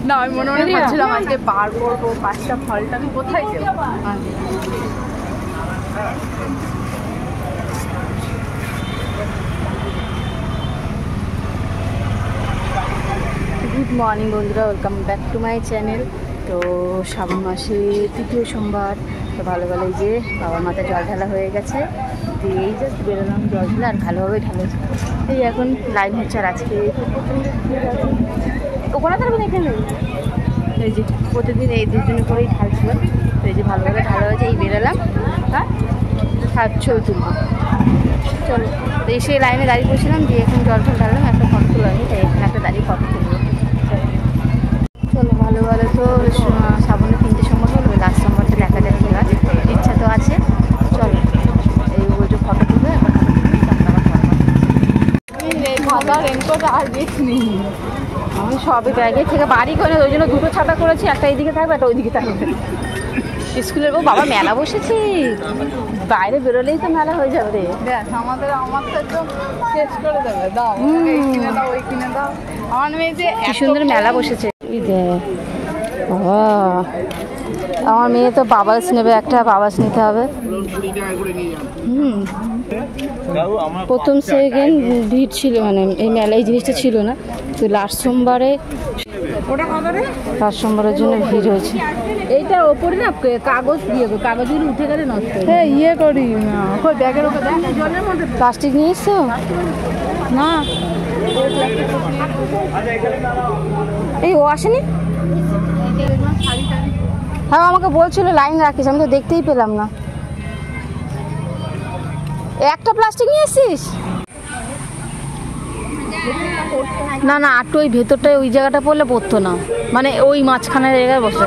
না আমি মনে মনে ভাবছিলাম আজকে বার করবো 5টা ফলটা আমি কোথায় যাবো। গুড মর্নিং বন্ধুরা, welcome back to my channel. তো শ্রাবণ মাসে 3য় সোমবার, তো ভালো ভালো যে বাবার মাথায় জল ঢালা হয়ে গেছে। তো এই জাস্ট বেরোলাম জল ঢালা, আর ভালোভাবে ঢালেছে। এই এখন লাইন হচ্ছে, আর আজকে ওখানে থাকবেন এখানে। এই যে প্রতিদিন এই দুজনে করেই ঢালছিল। তো এই যে ভালোভাবে ঢালা হয়েছে, এই বেরোলাম। হ্যাঁ ছবি তুলবো, চলো। তো এসে লাইনে দাঁড়িয়ে পড়ছিলাম, দিয়ে এখন জল ফল ঢাললাম, একটা ফটো তুলো আমি, তাই এখানে একটা দাঁড়িয়ে ফটো তুলবো। চলো ভালো ভালো। তো শ্রাবণের 3টে সোমবার হলো, লাস্ট সোমবারটা দেখা যাক কী হয়, ইচ্ছা তো আছে। চলো এই বলছো ফটো তুলবে, ছাতা রেনকোট আর বেশ নেই। আমি সবে ব্যাগে থেকে বাড়ি করে, ওই জন্য 2টো ছাতা করেছি, একটা এইদিকে থাকবে একটা ওইদিকে থাকবে। স্কুলের বাবা মেলা বসেছি, বাইরে বেরোলেই তো মেলা হয়ে যাবে রে। আমাদের আমার তো একদম শেষ করে দেবে, দাও এই কিনে দাও ওই কিনে দাও। আমার মেয়ে যে কি সুন্দর মেলা বসেছে। আমার মেয়ে তো বাবাস নেবে, একটা বাবাস নিতে হবে। প্রথম সেকেন্ড ভিড় ছিল, মানে এই মেলায় জিনিসটা ছিল না। তো লাস্ট সোমবারে, লাস্ট সোমবারের জন্য ভিড় হয়েছে। এইটা ওপরে না কাগজ দিয়ে, কাগজগুলো উঠে গেলে নষ্ট। হ্যাঁ ইয়ে করি না, ব্যাগের ওপর জলের মধ্যে প্লাস্টিক নিয়ে এসছো না? এই ও আসেনি? হ্যাঁ আমাকে বলছিল লাইন রাখিস, আমি তো দেখতেই পেলাম না। একটা প্লাস্টিক নিয়ে এসছিস? না না, আটটু ওই ভেতরটায় ওই জায়গাটা পড়লে পড়তো না, মানে ওই মাঝখানের জায়গায় বসে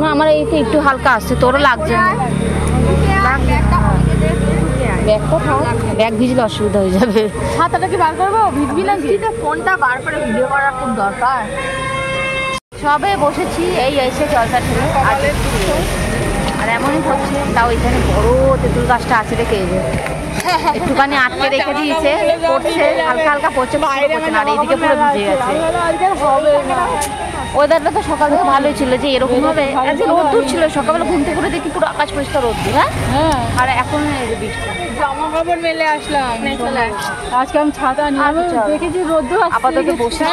না। আমার এই তো একটু হালকা আসছে, তোরও লাগছে না? ব্যাগটা থাক, ব্যাগ ভিজলে অসুবিধা হয়ে যাবে। ছাতাটা কি বার করবো? ভিজবি না? ফোনটা বার করে ভিডিও করার খুব দরকার। সবে বসেছি, এই এসে জলটা ঠেলে, আর এমনই হচ্ছে। তাও এখানে বড় তেঁতুল গাছটা আছে দেখে, একটুখানি আটকে রেখে দিয়েছে, পড়ছে হালকা হালকা পড়ছে, আর এইদিকে পুরো ভিজে গেছে। ওয়েদারটা তো সকাল থেকে ভালোই ছিল, যে এরকম হবে। আজকে রোদ্দুর ছিল, সকালবেলা ঘুম থেকে করে দেখি পুরো আকাশ পরিষ্কার রোদ্দুর। হ্যাঁ, আর এখন বৃষ্টি। জামা কাপড় মেলে আসলাম, আজকে আমি ছাতা নিয়ে দেখেছি রোদ্দুর আপাতত বসে।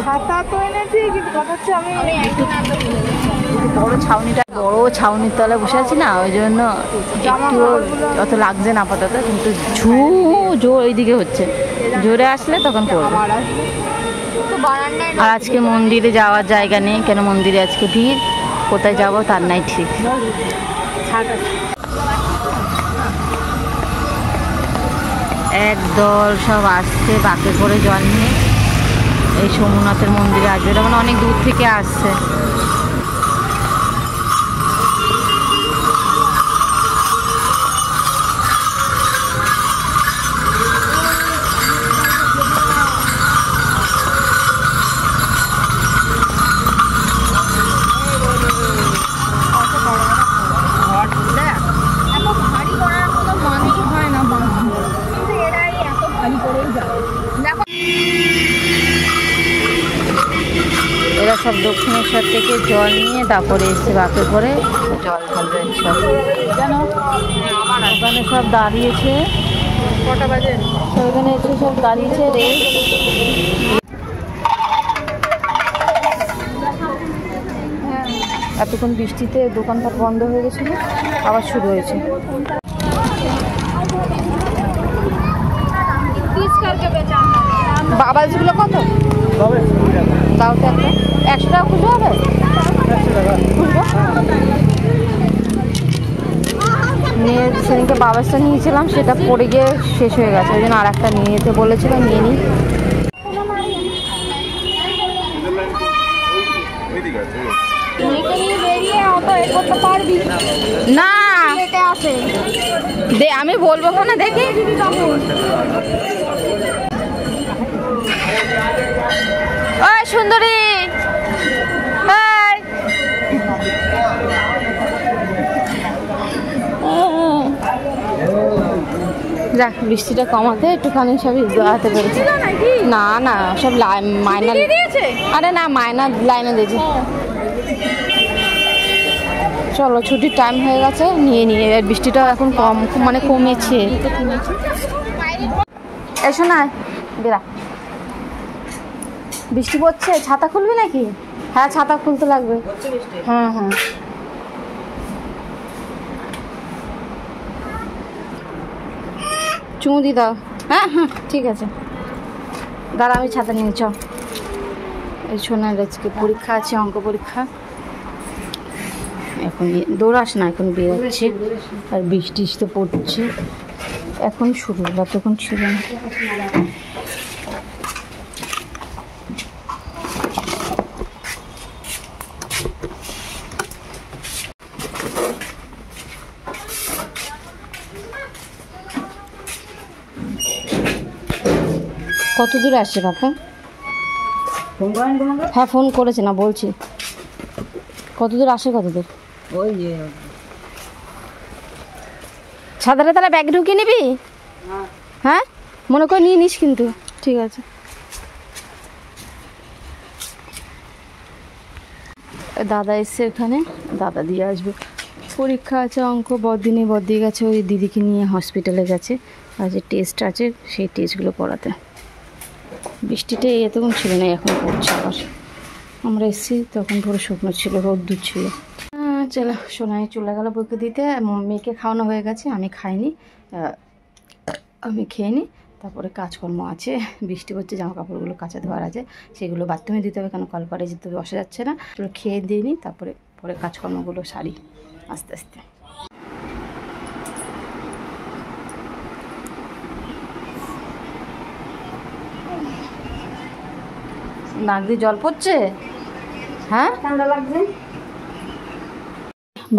ছাতা তো এনেছি, কিন্তু কথা হচ্ছে আমি বড় ছাউনির তলায় বসে আছি না, ওই জন্য একটু অত লাগছে না আপাতত। কিন্তু জোর ওইদিকে হচ্ছে, জোরে আসলে তখন পড়বে। আর আজকে মন্দিরে যাওয়ার জায়গা নেই, কেন মন্দিরে আজকে ভিড়, কোথায় যাব তার নাই ঠিক। একদল সব আসছে বাঁকে করে জল নিয়ে, এই সোমনাথের মন্দিরে আসবে, এটা মানে অনেক দূর থেকে আসছে। এরা সব দক্ষিণেশ্বর থেকে জল নিয়ে তারপরে এসে বাঁকে করে জল ঢালবে সব। কেন ওখানে সব দাঁড়িয়েছে, কটা বাজে ওখানে এসে সব দাঁড়িয়েছে রে। এতক্ষণ বৃষ্টিতে দোকানপাট বন্ধ হয়ে গেছিল, আবার শুরু হয়েছে। বাবাসগুলো কত? তাও তো 100 টাকা খুঁজে হবে। নিয়ে সেদিনকে বাবাসটা নিয়েছিলাম, সেটা পড়ে গিয়ে শেষ হয়ে গেছে, ওই জন্য আর একটা নিয়ে যেতে বলেছিলাম, নিয়ে নিই। না আমি বলবো না, দেখি ওই সুন্দরী, যাক বৃষ্টিটা কমাতে একটুখানি সব হাতে পেরেছে। না না সব মাইনার, আরে না মাইনার লাইনে দিয়েছে। চলো ছুটির টাইম হয়ে গেছে, নিয়ে নিয়ে বৃষ্টিটা এখন কম মানে কমেছে। এসো না বেরা, বৃষ্টি পড়ছে, ছাতা খুলবি নাকি? হ্যাঁ ছাতা খুলতে লাগবে। হ্যাঁ হ্যাঁ চুমু দি দাও। হ্যাঁ হ্যাঁ ঠিক আছে, দাঁড়া আমি ছাতা নিয়ে চ। এই সোনার আজকে পরীক্ষা আছে, অঙ্ক পরীক্ষা। এখন দৌড়াস না, এখন বেরোচ্ছে আর বৃষ্টি তো পড়ছে এখন শুরু, বা তখন ছিল না। কত দূরে আসছে বাপা? হ্যাঁ ফোন করেছে না, বলছি কত দূর আসে, কত দূর? ওই যে ছাদারে তাহলে ব্যাগ ঢুকিয়ে নিবি? হ্যাঁ মনে করে নিয়ে নিস কিন্তু, ঠিক আছে। দাদা এসছে এখানে, দাদা দিয়ে আসবে, পরীক্ষা আছে অঙ্ক। বড়দিয়ে গেছে, ওই দিদিকে নিয়ে হসপিটালে গেছে, আজ টেস্ট আছে, সেই টেস্টগুলো করাতে। বৃষ্টিটা এতক্ষণ ছিল না, এখন পড়ছে আবার। আমরা এসেছি তখন পুরো শুকনো ছিল, রোদ্দুর ছিল। চলো সোনাই চলে গেল বউকে দিতে, মেয়েকে খাওয়ানো হয়ে গেছে, আমি খাইনি, আমি খেয়ে নিই, তারপরে কাজকর্ম আছে। বৃষ্টি হচ্ছে, জামা কাপড়গুলো কাঁচা ধোয়ার আছে, সেগুলো বাথরুমে দিতে হবে, কেন কলপারে যেতে বসা যাচ্ছে না। চলো খেয়ে দিয়ে নিই, তারপরে পরে কাজকর্মগুলো সারি আস্তে আস্তে। নাক দিয়ে জল পড়ছে? হ্যাঁ ঠান্ডা লাগছে।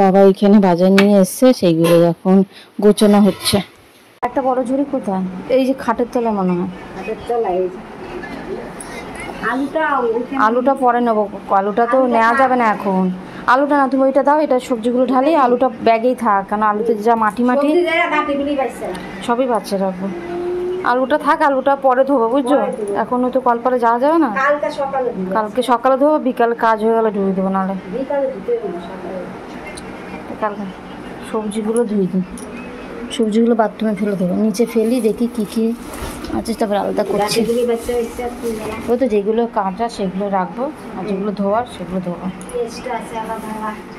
বাবা এখানে বাজার নিয়ে এসছে, সেইগুলো এখন গোছানো হচ্ছে। একটা বড় ঝুড়ি কোথায়? এই যে খাটের তলায় মনে হয়। আলুটা পরে নেবো, আলুটা তো নেওয়া যাবে না এখন। আলুটা না, তুমি ওইটা দাও, এটা সবজিগুলো ঢালি, আলুটা ব্যাগেই থাক, কারণ আলুতে যা মাটি সবই বাচ্চা রাখবো। আলুটা থাক, আলুটা পরে ধোবো বুঝছো, এখন তো কলপারে যাওয়া যাবে না। কালকে সকালে ধোবো, বিকালে কাজ হয়ে গেলে ধুয়ে দেবো, নাহলে কালকে সবজিগুলো ধুয়ে দিই, সবজিগুলো বাথরুমে ফেলে দেবো, নিচে ফেলি, দেখি কী কী আছে, তারপরে আলাদা করছি। ওই তো যেগুলো কাঁচা সেগুলো রাখবো, আর যেগুলো ধোয়ার সেগুলো ধোবো।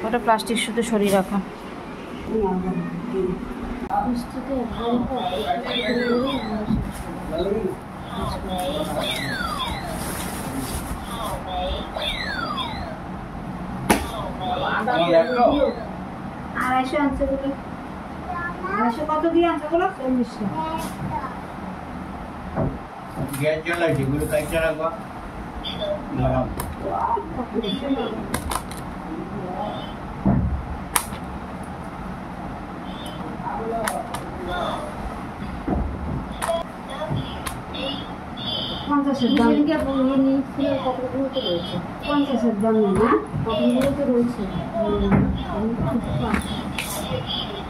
ওটা প্লাস্টিক শুধু সরিয়ে রাখা। আড়াইশো আনছে বলে, আড়াইশো কত দিয়ে আনছে বলো? 40 টাকা। গ্যাস জ্বালাই যেগুলো কাইচা রাখবা পঞ্চাশের দাম, পঞ্চাশের দাম না, কতগুলো তো রয়েছে।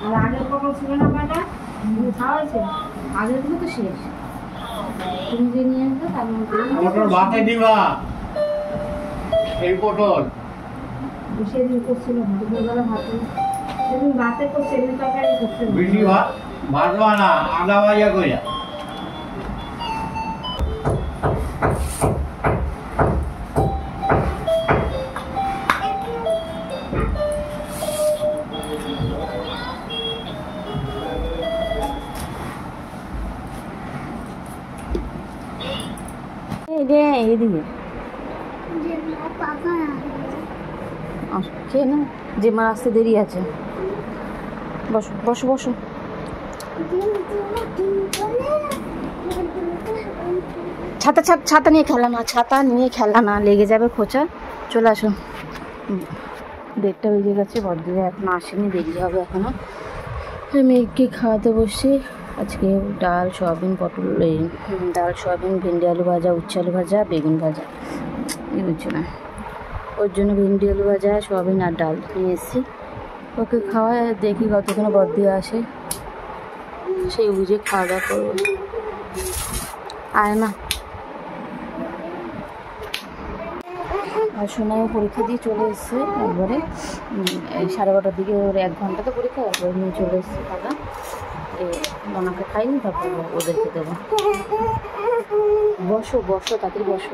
আর আগের কখন ছিল না কয়টা খাওয়া হয়েছে, আগেরগুলো তো শেষ। তুমি যে নিয়ে আসবে তার মধ্যে ভাতে দিবা এই পটল সেদিন করছিল, দুপুরবেলা ভাতে, সেদিন ভাতে করছে, সেদিন তরকারি করছে, বেশি ভাত ভাজবা না, আদা ভাজা করে। এদিকে খেয়ে না, যে মার আসতে দেরি আছে। বসো বসো বসো। ছাতা ছাতা নিয়ে খেলা না, ছাতা নিয়ে খেলা না, লেগে যাবে খোঁচা। চলে আসো, 1:30 বেজে গেছে, বড়দিদা এখন আসেনি, দেরি হবে এখনো। মেয়েকে খাওয়াতে বসে আজকে ডাল সয়াবিন পটল, ডাল সয়াবিন ভেন্ডি আলু ভাজা, উচ্ছে আলু ভাজা, বেগুন ভাজা, এই বুঝছো না, ওর জন্য ভেন্ডি আলু ভাজা সয়াবিন আর ডাল নিয়ে এসেছি। ওকে খাওয়ায়, দেখি কতক্ষণে বড়দিদা আসে। সেই বুঝে খাওয়া দাওয়া করবো। আয় না। আর সোনাইও পরীক্ষা দিয়ে চলে এসছে একবারে 12:30টার দিকে, ওর 1 ঘন্টা তো পরীক্ষা, একবারে নিয়ে চলে এসছে দাদা। ওনাকে খাইনি, তারপর ওদেরকে দেবো। বসো বসো, তাড়াতাড়ি বসো।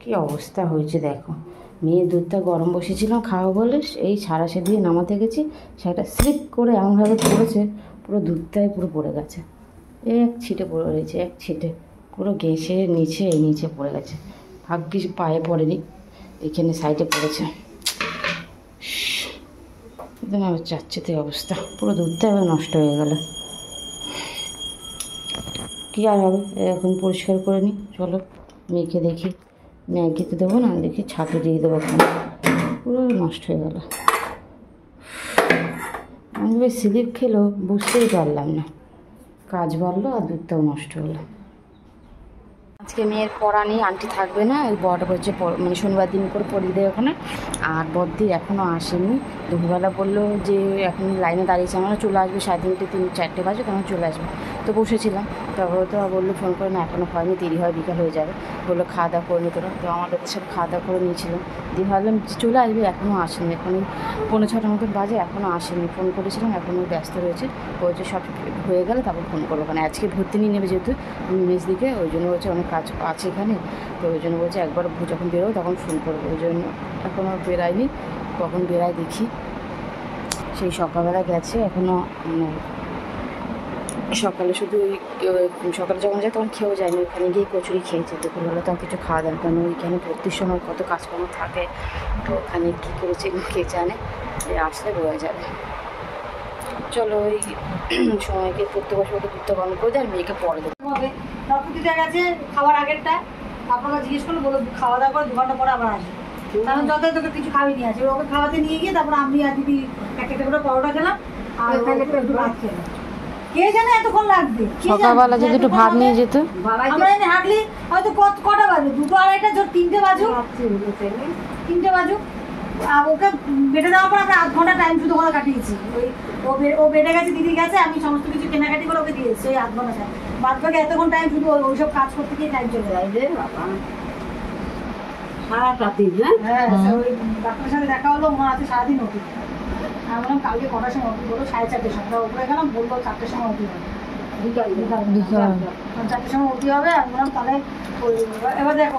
কি অবস্থা হয়েছে দেখো, মেয়ের দুধটা গরম বসেছিলাম খাওয়া বলে, এই সারাশে দিয়ে নামাতে গেছি, সেটা স্লিপ করে এমনভাবে পড়েছে, পুরো দুধটাই পুরো পড়ে গেছে। এক ছিটে পড়ে রয়েছে, এক ছিটে পুরো ঘেঁষে নিচে পড়ে গেছে। ভাগ্যিস পায়ে পড়েনি, এখানে সাইডে পড়েছে। একদম আমার চাচ্ছেতে অবস্থা, পুরো দুধটা এবার নষ্ট হয়ে গেল। কী আর হবে, এখন পরিষ্কার করে নিই। চলো মেয়েকে দেখি, ম্যাগিতে দেবো না, দেখি ছাতু দিয়ে দেবো। এখন পুরো নষ্ট হয়ে গেল। আমি স্লিপ খেলো বুঝতেই পারলাম না, কাজ বাড়লো আর দুধটাও নষ্ট হলো। আজকে মেয়ের পড়া নেই, আন্টি থাকবে না, এই বড় হচ্ছে মানে শনিবার দিন করে পড়িয়ে দেয় ওখানে। আর বদ্দির এখনও আসেনি। দুপুরবেলা বললো যে এখন লাইনে দাঁড়িয়েছে, আমরা চলে আসবে 3:30 4টে বাজে, তখন চলে আসবে। তো বসেছিলাম, তারপর তো বললো ফোন করে না এখনও হয়নি, দেরি হয়, বিকাল হয়ে যাবে। বললো খাওয়া দাওয়া করে নিতে। তো আমাদের সব খাওয়া দাওয়া করে নিয়েছিলাম, দিয়ে ভাবলাম চলে আসবে, এখনও আসেনি। এখন 5:45 মতন বাজে, এখনও আসেনি। ফোন করেছিলাম, এখনও ব্যস্ত রয়েছে। বলছে সব হয়ে গেলে তারপর ফোন করবো, কারণ আজকে ভর্তি নিয়ে নেবে যেহেতু মেস দিকে, ওই জন্য বলছে অনেক কাজ আছে এখানে। তো ওই জন্য বলছে একবার যখন বেরোবো তখন ফোন করবো। ওই জন্য এখনও বেরায়নি, কখন বেরায় দেখি। সেই সকালবেলা গেছে, এখনও সকালে শুধু সকালে যখন যায় তখন খেয়েও যায়নি, ওখানে গিয়ে কচুরি খেয়েছে। দুপুরবেলা তো কিছু খাওয়া দাওয়া, কারণ ওইখানে ভর্তির সময় কত কাজকর্ম থাকে, তো ওখানে কী করেছে কে জানে, আসলে বোঝা যাবে। চলো ওই সময়কে পড়তে বসে, ওকে দুধটা বন্ধ করে দেয় আর মেয়েকে পরে দেবো। নপুতিতে গেছে খাবার আগেরটা, আপনারা জিজ্ঞেস করলো, বলো খাওয়া দাওয়া করে 2 ঘন্টা পরে আবার আসবে। কারণ যতই তোকে কিছু খাবি নিয়ে আসে, ওকে খাওয়াতে নিয়ে গিয়ে তারপর আমি আর দিদি একটা করে পরোটা খেলাম আর ওখানে একটু ভাত খেলাম। কে জানে এতক্ষণ লাগবে, সকালবেলা যদি একটু ভাত নিয়ে যেত। আমরা এনে হাঁটলি হয়তো কটা বাজবে, 2টো 2:30, 3টে বাজুক, 3টে বাজুক। আর ওকে বেটে দেওয়ার পর আমরা 1/2 ঘন্টা টাইম শুধু ওখানে কাটিয়েছি। ও বেটে গেছে, দিদি গেছে, আমি সমস্ত কিছু কেনাকাটি করে ওকে দিয়েছি ওই 1/2 ঘন্টা টাইম। বাদ বাকি এতক্ষণ টাইম শুধু ওইসব কাজ করতে গিয়ে টাইম চলে যায়। যে বাবা সারাটা দিন, হ্যাঁ ওই ডাক্তারের সাথে দেখা হলো, ওনার আছে সারাদিন ওটি। আমি বললাম কালকে কটার সময় ওটি, বললো 4:30টার সময়। ওপরে গেলাম, বললো 4টার সময় ওটি হবে, বিকাল 4টার সময় ওটি হবে। আমি বললাম তাহলে এবার দেখো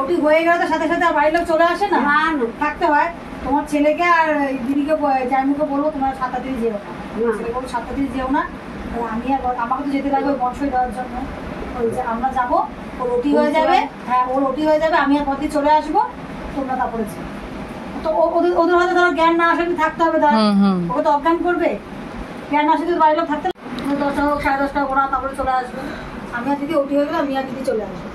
ওটি হয়ে গেলে তো সাথে সাথে আর বাড়ির লোক চলে আসে না, থাকতে হয়। তোমার ছেলেকে আর দিদিকে জাইমুকে বলবো তোমরা 7:30 যেও না, ছেলে বলবো 7:30 যেও না। আমি আর আমাকে তো যেতে লাগবে বনসই দেওয়ার জন্য, ওই যে আমরা যাবো, ওর ওটি হয়ে যাবে। হ্যাঁ ওর ওটি হয়ে যাবে, আমি আর পথে চলে আসবো, তোমরা তারপরে তো ওদের হয়তো ধরো জ্ঞান না আসলে থাকতে হবে, ধর ওকে তো অজ্ঞান করবে, জ্ঞান না আসলে বাড়ির লোক থাকতে 10টা হোক 10:30টা ওরা তারপরে চলে আসবে। আমি আর দিদি ওটি হয়ে গেলে আমি আর দিদি চলে আসবো।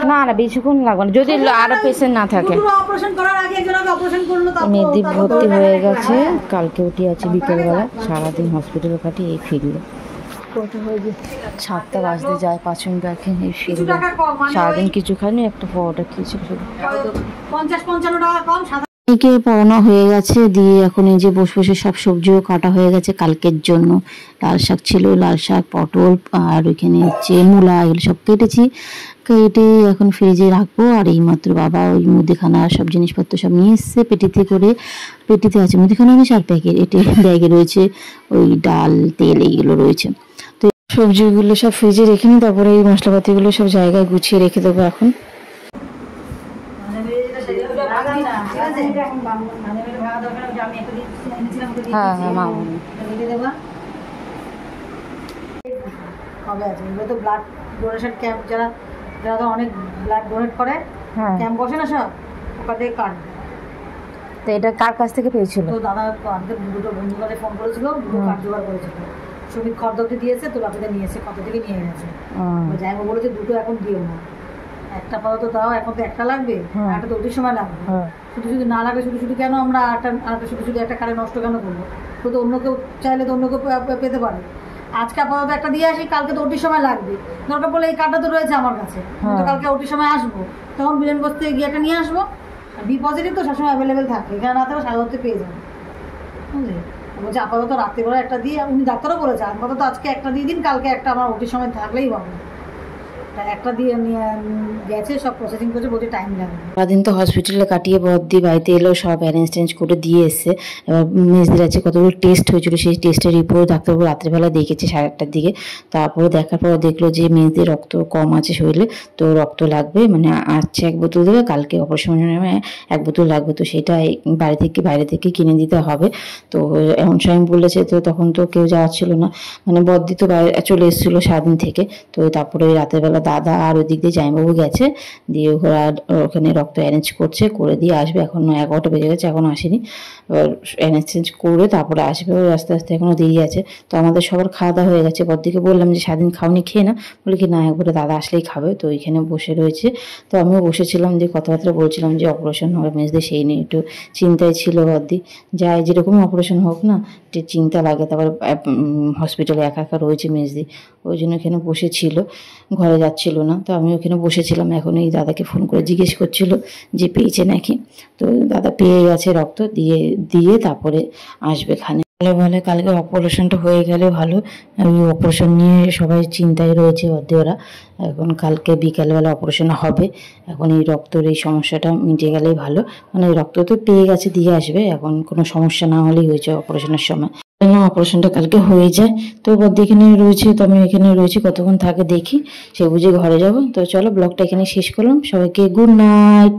না না বেশিক্ষণ লাগবে না, যদি আরো পেশেন্ট না থাকে। মেয়েদীপ ভর্তি হয়ে গেছে, কালকে উঠে আছে বিকেলবেলা, সারাদিন হসপিটালে কাটি, এই ফিরলো 7টা বাজতে যায় 5 মিনিট রাখেন, এই ফিরলো। সারাদিন কিছু খাইনি, একটা পরোটা খেয়েছিল শুধু। 50-55 টাকা কম। মেয়েকে পড়ানো হয়ে গেছে, দিয়ে এখন এই যে বসে বসে সব সবজিও কাটা হয়ে গেছে কালকের জন্য। লাল শাক ছিল, লাল শাক, পটল, আর ওইখানে হচ্ছে মূলা, এগুলো সব কেটেছি। কেটে এখন ফ্রিজে রাখবো। আর এইমাত্র বাবা ওই মুদিখানা সব জিনিসপত্র সব নিয়ে এসছে পেটিতে করে। পেটিতে আছে মুদিখানা এনেছে, আর ব্যাগে রয়েছে ওই ডাল, তেল, এইগুলো রয়েছে। তো সবজিগুলো সব ফ্রিজে রেখে নিই, তারপরে এই মশলাপাতিগুলো সব জায়গায় গুছিয়ে রেখে দেবো এখন। হ্যাঁ হ্যাঁ মা কবে আছে এগুলো তো ব্লাড ডোনেশন ক্যাম্প, যারা তো অনেক ব্লাড ডোনেট করে ক্যাম্প বসে না সব, ওখান থেকে কাটবে। তো এটা কার কাছ থেকে পেয়েছিল? তো দাদা আমাদের দুটো বন্ধু করে ফোন করেছিল, দুটো কার্ড জোগাড় করেছিল, শ্রমিক খরদতে দিয়েছে, তো বাপিতে নিয়েছে, কত থেকে নিয়ে গেছে। যাই হোক বলেছে দুটো এখন দিও না, একটা আপাতত দাও, এখন তো একটা লাগবে, একটা তো অতি সময় লাগবে, শুধু শুধু না লাগবে, শুধু শুধু কেন আমরা আরেকটা শুধু শুধু একটা কার্ডে নষ্ট কেন করবো, তো অন্য কেউ চাইলে তো অন্য কেউ পেতে পারে। আজকে আপাতত একটা দিয়ে আসি, কালকে তো ওটির সময় লাগবে, দরকার পড়লে এই কার্ডটা তো রয়েছে আমার কাছে, তো কালকে ওটির সময় আসবো, তখন বিলেন বসতে গিয়ে একটা নিয়ে আসবো। আর বি পজিটিভ তো সবসময় অ্যাভেলেবেল থাকে, এখানে না থাকলে সারা পেয়ে যাবে, বুঝলি। বলছে আপাতত রাত্রিবেলা একটা দিয়ে, উনি ডাক্তারও বলেছে আপাতত আজকে একটা দিয়ে দিন, কালকে একটা আমার ওটির সময় থাকলেই হবে। একটা দিয়ে নিয়ে গেছে, সব প্রসেসিং করছে, বলছে টাইম লাগবে। সারাদিন তো হসপিটালে কাটিয়ে বদ্দি বাড়িতে এলো, সব অ্যারেঞ্জ টেঞ্জ করে দিয়ে এসছে। এবার মেজদির আছে কতগুলো টেস্ট হয়েছিল, সেই টেস্টের রিপোর্ট ডাক্তারবাবু রাত্রেবেলা দেখেছে 8:30টার দিকে। তারপরে দেখার পর দেখলো যে মেজদির রক্ত কম আছে শরীরে, তো রক্ত লাগবে, মানে আজকে 1 বোতল দেবে, কালকে অপারেশনের নামে 1 বোতল লাগবে, তো সেটা বাইরে থেকে কিনে দিতে হবে। তো এমন সময় বলেছে, তো তখন তো কেউ যাওয়ার ছিল না, মানে বদ্দি তো বাইরে চলে এসেছিলো সারাদিন থেকে। তো তারপরে রাতের বেলা দাদা আর ওই দিক দিয়ে জামাইবাবু গেছে, দিয়ে ওরা ওখানে রক্ত অ্যারেঞ্জ করছে, করে দিয়ে আসবে। এখন 11টা বেজে গেছে, এখন আসেনি, অ্যারেঞ্জ করে তারপরে আসবে, ওই আস্তে আস্তে এখনও দেরি আছে। তো আমাদের সবার খাওয়া দাওয়া হয়ে গেছে, বদ্দিকে বললাম যে সারাদিন খাওনি, খেয়ে না, বলে কি না একবারে দাদা আসলেই খাবে। তো ওইখানে বসে রয়েছে, তো আমিও বসেছিলাম, দিয়ে কথাবার্তা বলছিলাম যে অপারেশন হবে মেজদি, সেই নিয়ে একটু চিন্তায় ছিল বদ্দি। যাই যেরকম অপারেশন হোক না, একটু চিন্তা লাগে, তারপর হসপিটালে একা একা রয়েছে মেজদি, ওই জন্য এখানে বসেছিল, ঘরে যাচ্ছিল না। তো আমি ওখানে বসেছিলাম, এখন এই দাদাকে ফোন করে জিজ্ঞেস করছিল যে পেয়েছে নাকি। তো দাদা পেয়ে গেছে, রক্ত দিয়ে তারপরে আসবে খানে। বলে কালকে অপারেশনটা হয়ে গেলে ভালো, ওই অপারেশন নিয়ে সবাই চিন্তায় রয়েছে ওরা। এখন কালকে বিকালবেলা অপারেশন হবে, এখন এই রক্তর এই সমস্যাটা মিটে গেলেই ভালো, মানে রক্ত তো পেয়ে গেছে, দিয়ে আসবে, এখন কোনো সমস্যা না হলেই হয়েছে অপারেশনের সময়। অপারেশনটা কালকে হয়ে যায়। তো বদ্দি এখানে রয়েছে, তো আমি এখানে রয়েছি, কতক্ষণ থাকে দেখি, সে বুঝে ঘরে যাব। তো চলো ব্লগটা এখানে শেষ করলাম, সবাইকে গুড নাইট।